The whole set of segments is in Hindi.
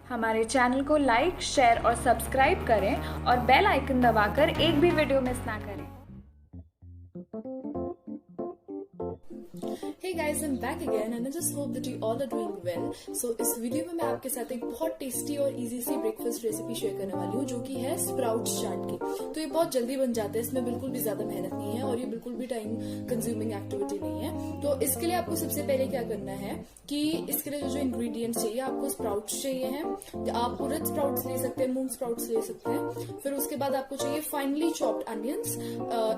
हमारे चैनल को लाइक, शेयर और सब्सक्राइब करें और बेल आइकन दबाकर एक भी वीडियो मिस ना करें। Hey guys, I'm back again and I just hope that you all are doing well. So इस वीडियो में मैं आपके साथ एक बहुत टेस्टी और इजी सी ब्रेकफास्ट रेसिपी शेयर करने वाली हूँ जो कि है स्प्राउट्स चाट की। तो ये बहुत जल्दी बन जाता है, इसमें बिल्कुल भी ज्यादा मेहनत नहीं है और ये बिल्कुल भी टाइम कंज्यूमिंग एक्टिविटी नहीं है। तो इसके लिए आपको सबसे पहले क्या करना है कि इसके लिए जो इंग्रेडिएंट्स चाहिए, आपको स्प्राउट्स चाहिए हैं। आप उड़द स्प्राउट्स ले सकते हैं, मूंग स्प्राउट्स ले सकते हैं। फिर उसके बाद आपको चाहिए फाइनली चॉप्ड अनियंस,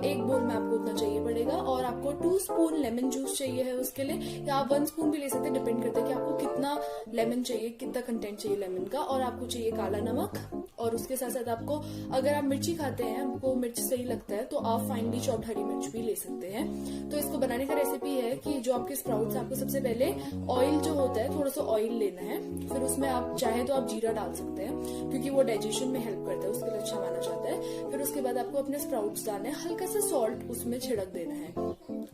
एक बोल में आपको उतना चाहिए पड़ेगा। और आपको 2 स्पून लेमन जूस चाहिए है उसके लिए, या आप 1 स्पून भी ले सकते हैं, डिपेंड करता है कि आपको कितना लेमन चाहिए, कितना कंटेंट चाहिए लेमन का। और आपको चाहिए काला नमक, और उसके साथ साथ आपको, अगर आप मिर्ची खाते हैं, आपको मिर्च सही लगता है, तो आप फाइनली चॉप्ड हरी मिर्च भी ले सकते हैं। तो इसको बनाने का रेसिपी है कि जो आपके स्प्राउट्स, आपको सबसे पहले ऑयल जो होता है, थोड़ा सा ऑयल लेना है। फिर उसमें आप चाहे तो आप जीरा डाल सकते हैं क्योंकि वो डाइजेशन में हेल्प करता है, उसके लिए अच्छा माना जाता है। फिर उसके बाद आपको अपने स्प्राउट्स डालने हैं, हल्का सा सॉल्ट उसमें छिड़क देना है।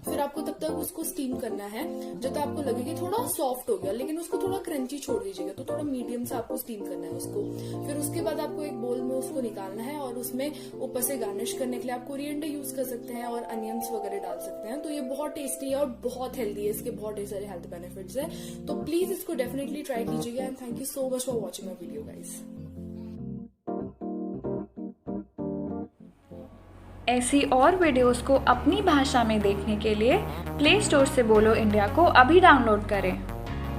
फिर आपको तब तक उसको स्टीम करना है जब तक आपको लगे कि थोड़ा सॉफ्ट हो गया, लेकिन उसको थोड़ा क्रंची छोड़ दीजिएगा, तो थोड़ा मीडियम से आपको स्टीम करना है उसको। फिर उसके बाद आपको एक बोल में उसको निकालना है और उसमें ऊपर से गार्निश करने के लिए आप कोरिएंडर यूज कर सकते हैं और अनियंस वगैरह डाल सकते हैं। तो ये बहुत टेस्टी है और बहुत हेल्दी है, इसके बहुत ढेर सारे हेल्थ बेनिफिट्स है। तो प्लीज इसको डेफिनेटली ट्राई कीजिएगा and thank you so much for watching my video guys. ऐसी और वीडियोस को अपनी भाषा में देखने के लिए प्ले स्टोर से बोलो इंडिया को अभी डाउनलोड करें।